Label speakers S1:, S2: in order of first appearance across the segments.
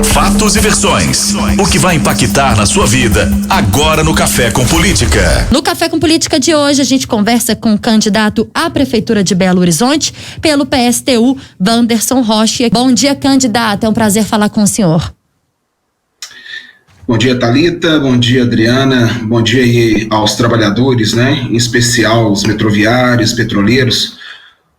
S1: Fatos e versões. O que vai impactar na sua vida agora no Café com Política.
S2: No Café com Política de hoje, a gente conversa com o candidato à Prefeitura de Belo Horizonte pelo PSTU, Wanderson Rocha. Bom dia, candidato. É um prazer falar com o senhor.
S3: Bom dia, Thalita. Bom dia, Adriana. Bom dia aí aos trabalhadores, né? Em especial os metroviários, petroleiros.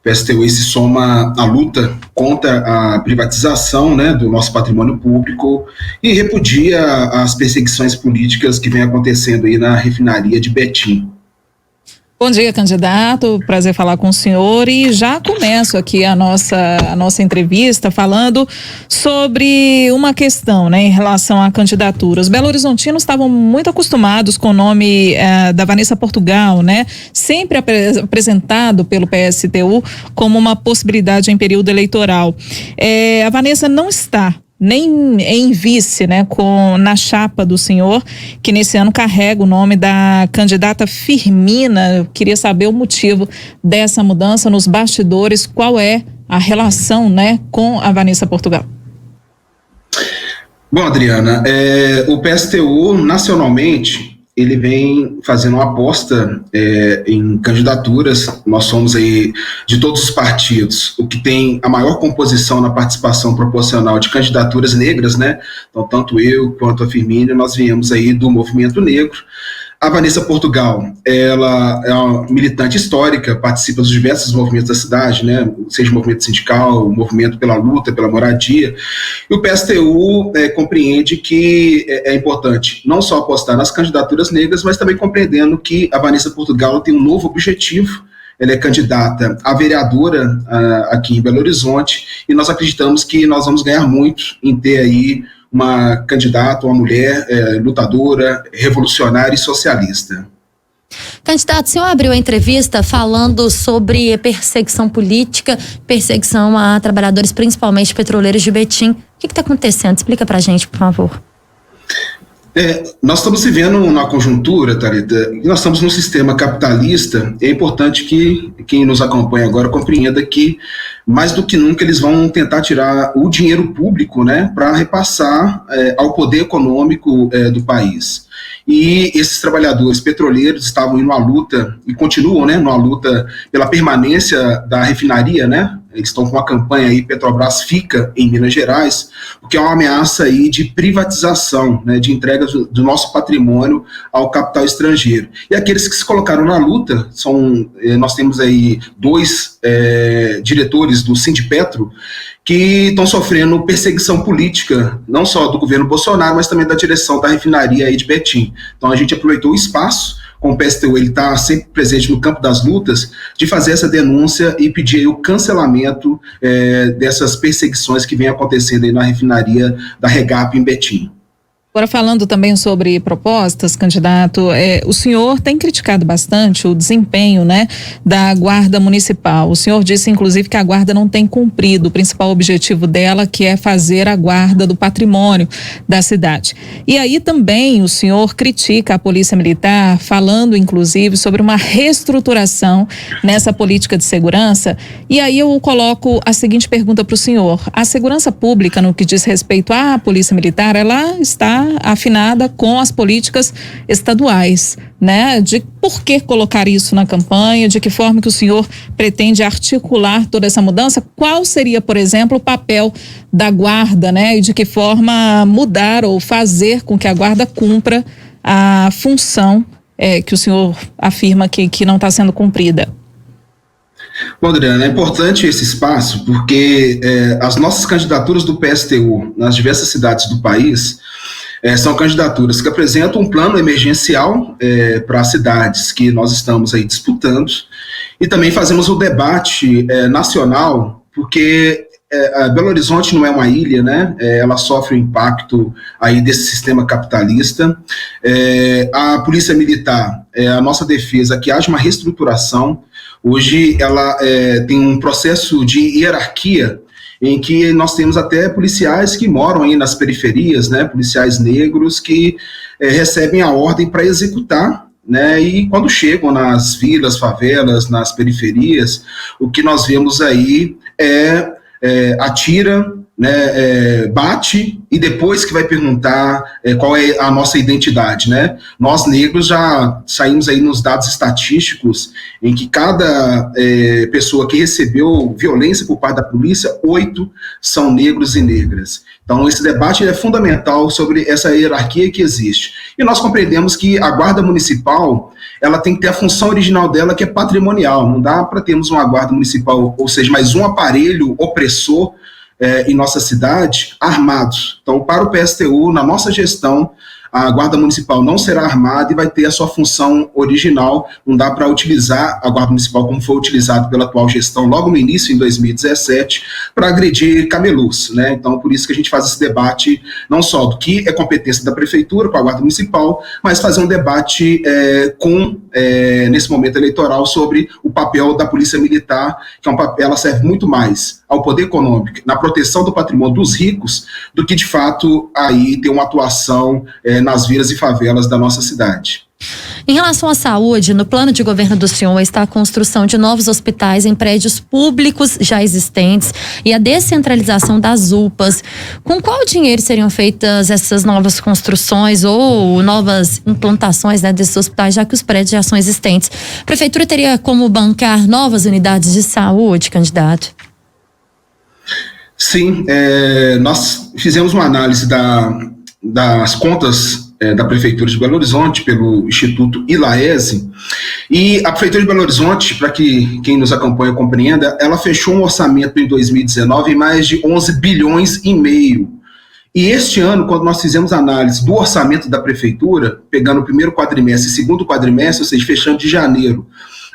S3: O PSTU se soma à luta contra a privatização, né, do nosso patrimônio público e repudia as perseguições políticas que vem acontecendo aí na refinaria de Betim.
S4: Bom dia, candidato, prazer falar com o senhor, e já começo aqui a nossa entrevista falando sobre uma questão, né, em relação à candidatura. Os belo-horizontinos estavam muito acostumados com o nome da Vanessa Portugal, né, sempre apresentado pelo PSTU como uma possibilidade em período eleitoral. A Vanessa não está nem em vice, né, na chapa do senhor, que nesse ano carrega o nome da candidata Firmina. Eu queria saber o motivo dessa mudança nos bastidores, qual é a relação, né, com a Vanessa Portugal.
S3: Bom, Adriana, o PSTU nacionalmente ele vem fazendo uma aposta em candidaturas. Nós somos aí de todos os partidos o que tem a maior composição na participação proporcional de candidaturas negras, né? Então, tanto eu quanto a Firmina, nós viemos aí do movimento negro. A Vanessa Portugal, ela é uma militante histórica, participa dos diversos movimentos da cidade, né? Seja o movimento sindical, o movimento pela luta, pela moradia. E o PSTU compreende que é importante não só apostar nas candidaturas negras, mas também compreendendo que a Vanessa Portugal tem um novo objetivo. Ela é candidata a vereadora aqui em Belo Horizonte, e nós acreditamos que nós vamos ganhar muito em ter aí uma candidata, uma mulher lutadora, revolucionária e socialista.
S2: Candidato, o senhor abriu a entrevista falando sobre perseguição política, perseguição a trabalhadores, principalmente petroleiros de Betim. O que está acontecendo? Explica pra gente, por favor.
S3: Nós estamos vivendo uma conjuntura, Thalita, e nós estamos num sistema capitalista. É importante que quem nos acompanha agora compreenda que, mais do que nunca, eles vão tentar tirar o dinheiro público, né, para repassar ao poder econômico do país. E esses trabalhadores petroleiros estavam em uma luta, e continuam, né, numa luta pela permanência da refinaria, né? Eles estão com uma campanha aí, Petrobras fica em Minas Gerais, porque é uma ameaça aí de privatização, né, de entrega do nosso patrimônio ao capital estrangeiro. E aqueles que se colocaram na luta, nós temos aí dois diretores do Sindipetro, que estão sofrendo perseguição política, não só do governo Bolsonaro, mas também da direção da refinaria aí de Betim. Então a gente aproveitou o espaço, com o PSTU, ele está sempre presente no campo das lutas, de fazer essa denúncia e pedir aí o cancelamento dessas perseguições que vem acontecendo aí na refinaria da Regap em Betim.
S4: Agora, falando também sobre propostas, candidato, o senhor tem criticado bastante o desempenho, né, da Guarda Municipal. O senhor disse, inclusive, que a Guarda não tem cumprido o principal objetivo dela, que é fazer a guarda do patrimônio da cidade. E aí também o senhor critica a Polícia Militar, falando, inclusive, sobre uma reestruturação nessa política de segurança. E aí eu coloco a seguinte pergunta para o senhor. A segurança pública, no que diz respeito à Polícia Militar, ela está afinada com as políticas estaduais, né? De por que colocar isso na campanha, de que forma que o senhor pretende articular toda essa mudança, qual seria, por exemplo, o papel da guarda, né? E de que forma mudar ou fazer com que a guarda cumpra a função que o senhor afirma que não está sendo cumprida.
S3: Bom, Adriana, é importante esse espaço porque as nossas candidaturas do PSTU nas diversas cidades do país são candidaturas que apresentam um plano emergencial para as cidades que nós estamos aí disputando, e também fazemos o debate nacional, porque Belo Horizonte não é uma ilha, né? Ela sofre o impacto aí desse sistema capitalista. A Polícia Militar, a nossa defesa, que haja uma reestruturação. Hoje ela tem um processo de hierarquia em que nós temos até policiais que moram aí nas periferias, né, policiais negros que recebem a ordem para executar, né, e quando chegam nas vilas, favelas, nas periferias, o que nós vemos aí atira, né, bate e depois que vai perguntar qual é a nossa identidade, né? Nós negros já saímos aí nos dados estatísticos em que cada pessoa que recebeu violência por parte da polícia, 8 são negros e negras. Então esse debate é fundamental sobre essa hierarquia que existe. E nós compreendemos que a Guarda Municipal, ela tem que ter a função original dela, que é patrimonial. Não dá para termos uma Guarda Municipal, ou seja, mais um aparelho opressor em nossa cidade, armados. Então, para o PSTU, na nossa gestão, a Guarda Municipal não será armada e vai ter a sua função original. Não dá para utilizar a Guarda Municipal como foi utilizado pela atual gestão logo no início, em 2017, para agredir camelôs, né? Então, por isso que a gente faz esse debate, não só do que é competência da Prefeitura com a Guarda Municipal, mas fazer um debate nesse momento eleitoral, sobre o papel da Polícia Militar, que é um papel, ela serve muito mais ao poder econômico, na proteção do patrimônio dos ricos, do que, de fato, aí ter uma atuação nas vilas e favelas da nossa cidade.
S2: Em relação à saúde, no plano de governo do senhor está a construção de novos hospitais em prédios públicos já existentes e a descentralização das UPAs. Com qual dinheiro seriam feitas essas novas construções ou novas implantações, né, desses hospitais, já que os prédios já são existentes? A Prefeitura teria como bancar novas unidades de saúde, candidato?
S3: Sim, nós fizemos uma análise das contas da Prefeitura de Belo Horizonte pelo Instituto ILAESE, e a Prefeitura de Belo Horizonte, para que quem nos acompanha compreenda, ela fechou um orçamento em 2019 em mais de 11 bilhões e meio. E este ano, quando nós fizemos a análise do orçamento da Prefeitura, pegando o primeiro quadrimestre e segundo quadrimestre, ou seja, fechando de janeiro,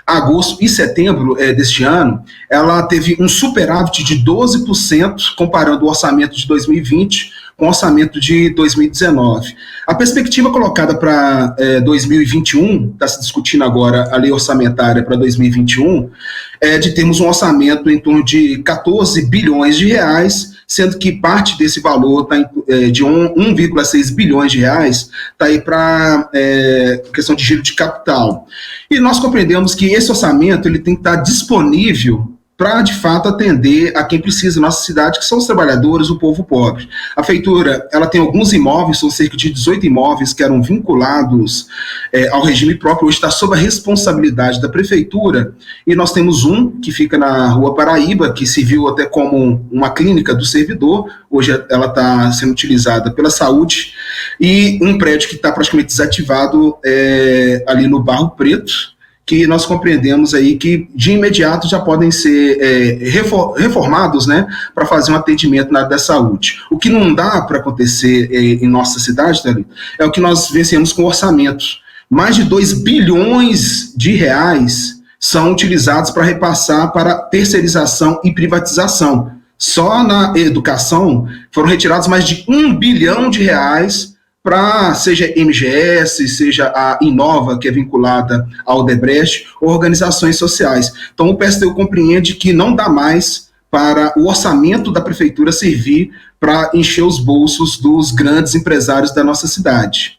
S3: agosto e setembro deste ano, ela teve um superávit de 12%, comparando o orçamento de 2020 com o orçamento de 2019. A perspectiva colocada para 2021, está se discutindo agora a lei orçamentária para 2021, é de termos um orçamento em torno de 14 bilhões de reais, sendo que parte desse valor de 1,6 bilhões de reais está aí para questão de giro de capital. E nós compreendemos que esse orçamento ele tem que estar disponível para, de fato, atender a quem precisa na nossa cidade, que são os trabalhadores, o povo pobre. A Prefeitura, ela tem alguns imóveis, são cerca de 18 imóveis que eram vinculados ao regime próprio, hoje está sob a responsabilidade da Prefeitura, e nós temos um que fica na Rua Paraíba, que se viu até como uma clínica do servidor, hoje ela está sendo utilizada pela saúde, e um prédio que está praticamente desativado ali no Barro Preto, que nós compreendemos aí que de imediato já podem ser reformados, né, para fazer um atendimento na área da saúde. O que não dá para acontecer em nossa cidade, Thalita, é o que nós vencemos com orçamento. Mais de 2 bilhões de reais são utilizados para repassar para terceirização e privatização. Só na educação foram retirados mais de 1 bilhão de reais para, seja MGS, seja a Inova, que é vinculada ao Odebrecht, ou organizações sociais. Então, o PSTU compreende que não dá mais para o orçamento da Prefeitura servir para encher os bolsos dos grandes empresários da nossa cidade.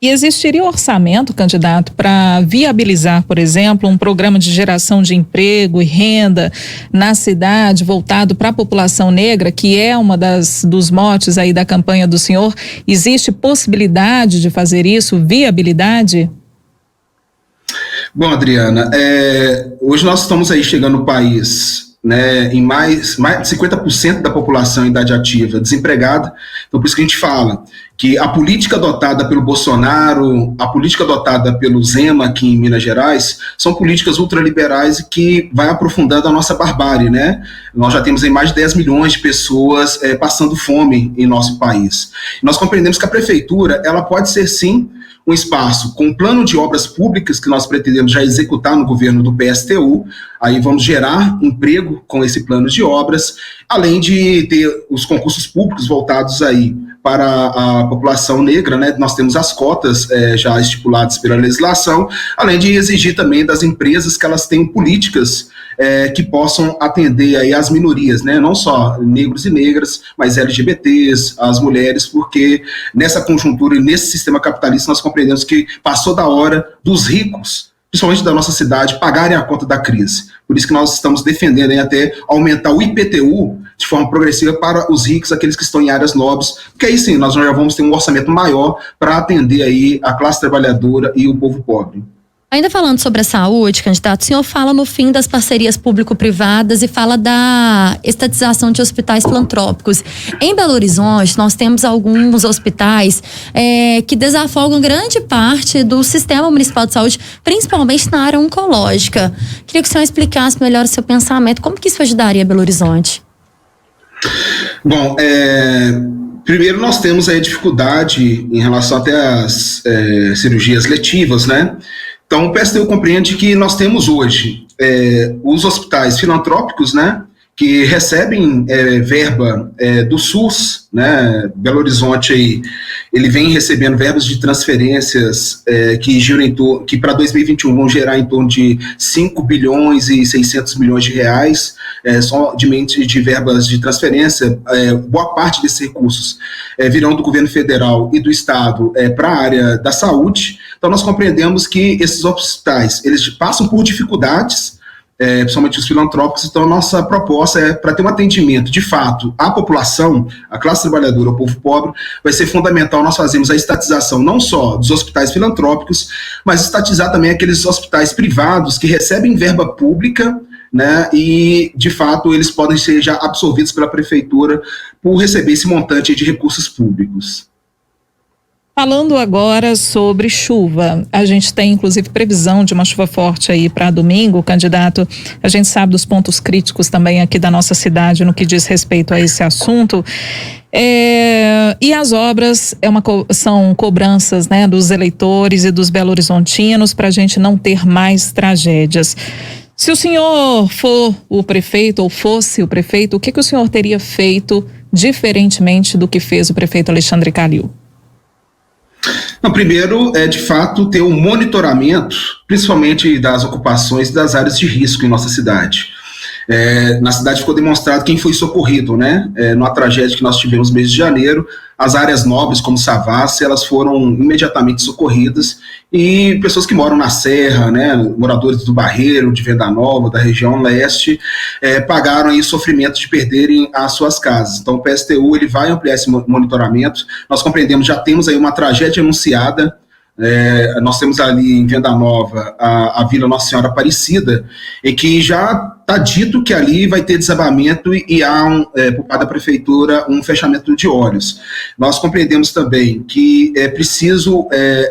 S4: E existiria orçamento, candidato, para viabilizar, por exemplo, um programa de geração de emprego e renda na cidade voltado para a população negra, que é uma dos motes aí da campanha do senhor? Existe possibilidade de fazer isso, viabilidade?
S3: Bom, Adriana, hoje nós estamos aí chegando no país, né, em mais de 50% da população em idade ativa desempregada. Então, por isso que a gente fala que a política adotada pelo Bolsonaro, a política adotada pelo Zema aqui em Minas Gerais, são políticas ultraliberais e que vai aprofundando a nossa barbárie, né? Nós já temos aí mais de 10 milhões de pessoas passando fome em nosso país. Nós compreendemos que a Prefeitura, ela pode ser, sim, um espaço com um plano de obras públicas que nós pretendemos já executar no governo do PSTU, aí vamos gerar emprego com esse plano de obras, além de ter os concursos públicos voltados aí para a população negra, né? Nós temos as cotas já estipuladas pela legislação, além de exigir também das empresas que elas tenham políticas que possam atender aí as minorias, né? Não só negros e negras, mas LGBTs, as mulheres, porque nessa conjuntura e nesse sistema capitalista nós compreendemos que passou da hora dos ricos, principalmente da nossa cidade, pagarem a conta da crise. Por isso que nós estamos defendendo aí até aumentar o IPTU de forma progressiva para os ricos, aqueles que estão em áreas nobres, porque aí sim, nós já vamos ter um orçamento maior para atender aí a classe trabalhadora e o povo pobre.
S2: Ainda falando sobre a saúde, candidato, o senhor fala no fim das parcerias público-privadas e fala da estatização de hospitais filantrópicos. Em Belo Horizonte, nós temos alguns hospitais que desafogam grande parte do sistema municipal de saúde, principalmente na área oncológica. Queria que o senhor explicasse melhor o seu pensamento, como que isso ajudaria Belo Horizonte?
S3: Bom, primeiro nós temos aí dificuldade em relação até às cirurgias letivas, né? Então, o PSTU compreende que nós temos hoje os hospitais filantrópicos, né, que recebem verba do SUS, né? Belo Horizonte aí, ele vem recebendo verbas de transferências que giram que para 2021 vão gerar em torno de 5 bilhões e 600 milhões de reais, somente de verbas de transferência. Boa parte desses recursos virão do governo federal e do estado para a área da saúde. Então nós compreendemos que esses hospitais, eles passam por dificuldades, principalmente os filantrópicos. Então nossa proposta é para ter um atendimento de fato à população, à classe trabalhadora, ao povo pobre. Vai ser fundamental nós fazermos a estatização não só dos hospitais filantrópicos, mas estatizar também aqueles hospitais privados que recebem verba pública, né, e de fato eles podem ser já absorvidos pela prefeitura por receber esse montante de recursos públicos.
S4: Falando agora sobre chuva, a gente tem inclusive previsão de uma chuva forte aí para domingo, candidato. A gente sabe dos pontos críticos também aqui da nossa cidade no que diz respeito a esse assunto. E as obras são cobranças, né, dos eleitores e dos belo-horizontinos para a gente não ter mais tragédias. Se o senhor for o prefeito ou fosse o prefeito, o que o senhor teria feito diferentemente do que fez o prefeito Alexandre Calil?
S3: Não, primeiro, de fato, ter um monitoramento, principalmente das ocupações das áreas de risco em nossa cidade. Na cidade ficou demonstrado quem foi socorrido, né? Numa tragédia que nós tivemos no mês de janeiro, as áreas nobres, como Savassi, elas foram imediatamente socorridas, e pessoas que moram na Serra, né, moradores do Barreiro, de Venda Nova, da região leste, pagaram aí sofrimento de perderem as suas casas. Então o PSTU ele vai ampliar esse monitoramento. Nós compreendemos, já temos aí uma tragédia anunciada. Nós temos ali em Venda Nova a Vila Nossa Senhora Aparecida, em que já está dito que ali vai ter desabamento e há por parte da prefeitura um fechamento de olhos. Nós compreendemos também que é preciso,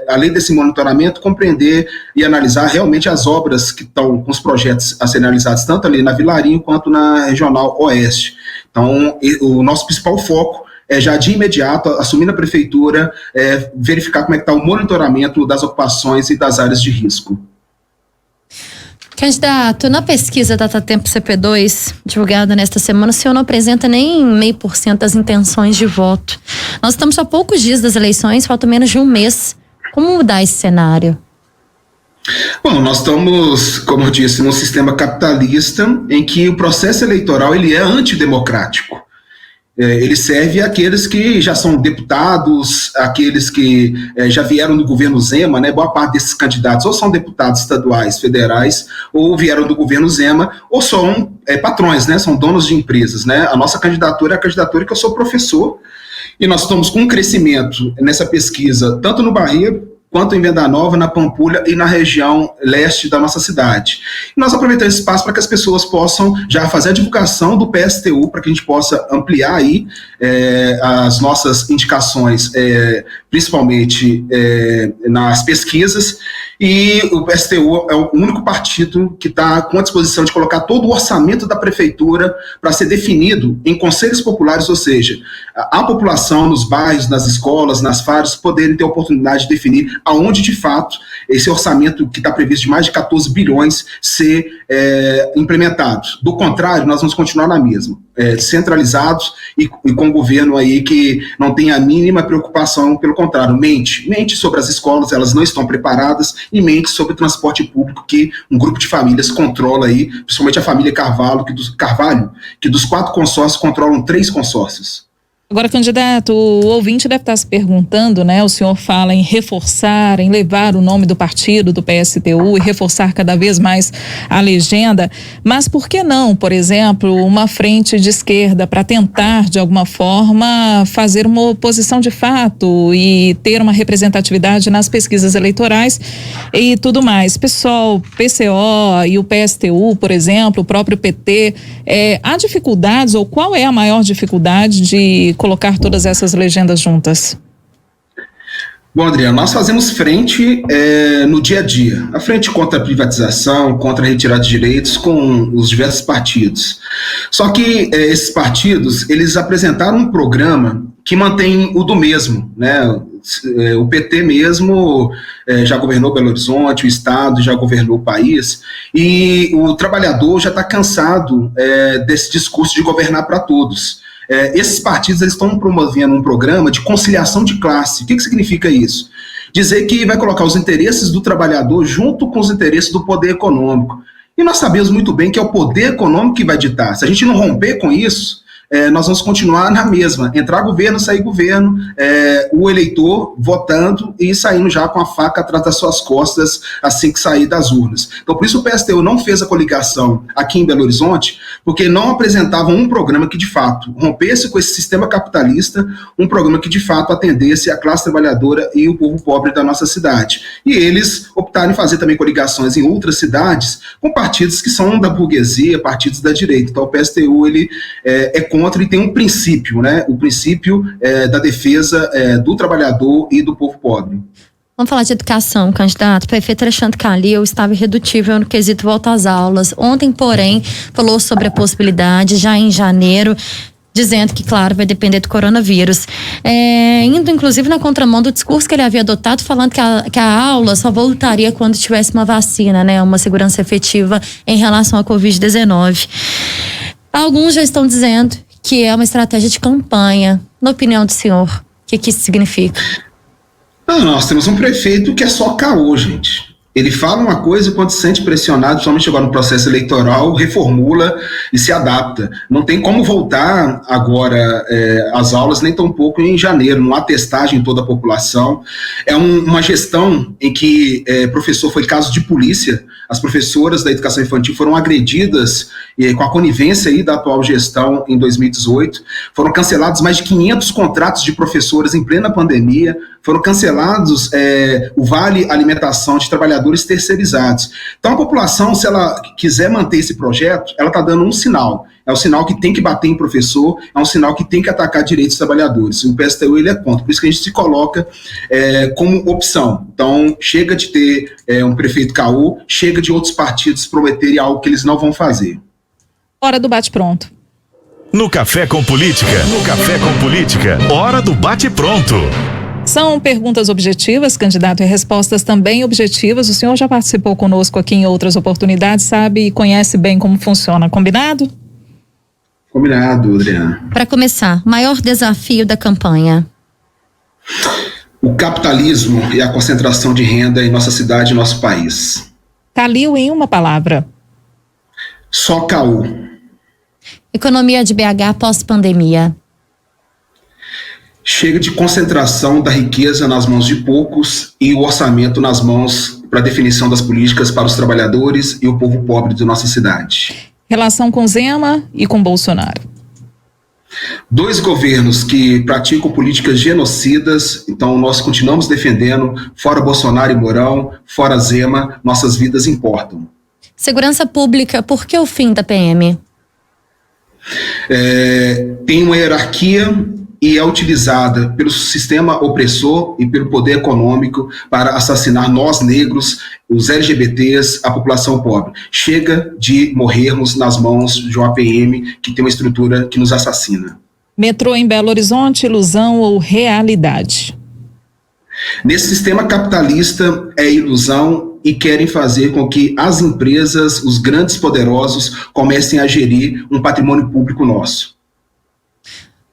S3: além desse monitoramento, compreender e analisar realmente as obras que estão com os projetos a serem analisados tanto ali na Vilarinho quanto na Regional Oeste. Então o nosso principal foco já de imediato, assumindo a prefeitura, verificar como é que está o monitoramento das ocupações e das áreas de risco.
S2: Candidato, na pesquisa Datatempo CP2, divulgada nesta semana, o senhor não apresenta nem 0,5% das intenções de voto. Nós estamos a poucos dias das eleições, falta menos de um mês. Como mudar esse cenário?
S3: Bom, nós estamos, como eu disse, num sistema capitalista em que o processo eleitoral ele é antidemocrático. Ele serve àqueles que já são deputados, aqueles que já vieram do governo Zema, né? Boa parte desses candidatos ou são deputados estaduais, federais, ou vieram do governo Zema, ou são patrões, né? São donos de empresas, né? A nossa candidatura é a candidatura que eu sou professor, e nós estamos com um crescimento nessa pesquisa, tanto no Barreiro, quanto em Venda Nova, na Pampulha e na região leste da nossa cidade. E nós aproveitamos esse espaço para que as pessoas possam já fazer a divulgação do PSTU, para que a gente possa ampliar aí as nossas indicações, principalmente nas pesquisas. E o PSTU é o único partido que está com a disposição de colocar todo o orçamento da prefeitura para ser definido em conselhos populares, ou seja, a população nos bairros, nas escolas, nas fases, poderem ter a oportunidade de definir aonde de fato esse orçamento que está previsto de mais de 14 bilhões ser implementado. Do contrário, nós vamos continuar na mesma, centralizados e com um governo aí que não tem a mínima preocupação, pelo contrário, mente sobre as escolas, elas não estão preparadas, e mente sobre o transporte público que um grupo de famílias controla aí, principalmente a família Carvalho, que dos 4 consórcios controlam 3 consórcios.
S4: Agora, candidato, o ouvinte deve estar se perguntando, né? O senhor fala em reforçar, em levar o nome do partido, do PSTU, e reforçar cada vez mais a legenda, mas por que não, por exemplo, uma frente de esquerda para tentar, de alguma forma, fazer uma oposição de fato e ter uma representatividade nas pesquisas eleitorais e tudo mais? PSOL, PCO e o PSTU, por exemplo, o próprio PT, há dificuldades, ou qual é a maior dificuldade de colocar todas essas legendas juntas?
S3: Bom, Adriano, nós fazemos frente no dia a dia. A frente contra a privatização, contra a retirada de direitos com os diversos partidos. Só que esses partidos, eles apresentaram um programa que mantém o do mesmo, né? O PT mesmo já governou Belo Horizonte, o Estado já governou o país, e o trabalhador já está cansado desse discurso de governar para todos. Esses partidos eles estão promovendo um programa de conciliação de classe. O que significa isso? Dizer que vai colocar os interesses do trabalhador junto com os interesses do poder econômico. E nós sabemos muito bem que é o poder econômico que vai ditar. Se a gente não romper com isso, nós vamos continuar na mesma, entrar governo, sair governo, o eleitor votando e saindo já com a faca atrás das suas costas assim que sair das urnas. Então, por isso o PSTU não fez a coligação aqui em Belo Horizonte, porque não apresentavam um programa que de fato rompesse com esse sistema capitalista, um programa que de fato atendesse a classe trabalhadora e o povo pobre da nossa cidade. E eles optaram em fazer também coligações em outras cidades com partidos que são da burguesia, partidos da direita. Então o PSTU ele é contra e tem um princípio, né? O princípio da defesa do trabalhador e do povo pobre.
S2: Vamos falar de educação, candidato. O prefeito Alexandre Calil estava irredutível no quesito volta às aulas. Ontem, porém, falou sobre a possibilidade, já em janeiro, dizendo que, claro, vai depender do coronavírus. Indo, inclusive, na contramão do discurso que ele havia adotado, falando que a aula só voltaria quando tivesse uma vacina, né? Uma segurança efetiva em relação à Covid-19. Alguns já estão dizendo que é uma estratégia de campanha. Na opinião do senhor, o que isso significa?
S3: Nós temos um prefeito que é só caô, gente. Ele fala uma coisa e quando se sente pressionado, principalmente agora no processo eleitoral, reformula e se adapta. Não tem como voltar agora às aulas, nem tampouco em janeiro, não há testagem em toda a população. É uma gestão em que professor foi caso de polícia, as professoras da educação infantil foram agredidas com a conivência aí da atual gestão em 2018, foram cancelados mais de 500 contratos de professoras em plena pandemia, foram cancelados o vale alimentação de trabalhadores terceirizados. Então a população, se ela quiser manter esse projeto, ela está dando um sinal. É um sinal que tem que bater em professor, é um sinal que tem que atacar direitos dos trabalhadores. O PSTU ele é contra, por isso que a gente se coloca como opção. Então chega de ter um prefeito caô, chega de outros partidos prometerem algo que eles não vão fazer.
S4: Hora do bate-pronto.
S1: No Café com Política, hora do bate-pronto.
S4: São perguntas objetivas, candidato, e respostas também objetivas. O senhor já participou conosco aqui em outras oportunidades, sabe e conhece bem como funciona. Combinado?
S3: Combinado, Adriana.
S2: Para começar, maior desafio da campanha?
S3: O capitalismo e a concentração de renda em nossa cidade e nosso país.
S4: Calil em uma palavra.
S3: Só caô.
S2: Economia de BH pós-pandemia.
S3: Chega de concentração da riqueza nas mãos de poucos e o orçamento nas mãos para definição das políticas para os trabalhadores e o povo pobre de nossa cidade.
S4: Relação com Zema e com Bolsonaro.
S3: Dois governos que praticam políticas genocidas, então nós continuamos defendendo, fora Bolsonaro e Mourão, fora Zema, nossas vidas importam.
S2: Segurança pública, por que o fim da PM?
S3: Tem uma hierarquia e é utilizada pelo sistema opressor e pelo poder econômico para assassinar nós negros, os LGBTs, a população pobre. Chega de morrermos nas mãos de uma PM que tem uma estrutura que nos assassina.
S4: Metrô em Belo Horizonte, ilusão ou realidade?
S3: Nesse sistema capitalista é ilusão e querem fazer com que as empresas, os grandes poderosos, comecem a gerir um patrimônio público nosso.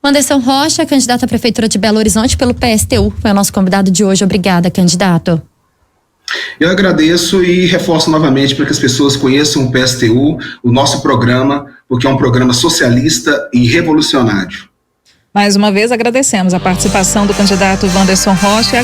S2: Anderson Rocha, candidato à Prefeitura de Belo Horizonte pelo PSTU, foi o nosso convidado de hoje. Obrigada, candidato.
S3: Eu agradeço e reforço novamente para que as pessoas conheçam o PSTU, o nosso programa, porque é um programa socialista e revolucionário.
S4: Mais uma vez agradecemos a participação do candidato Wanderson Rocha e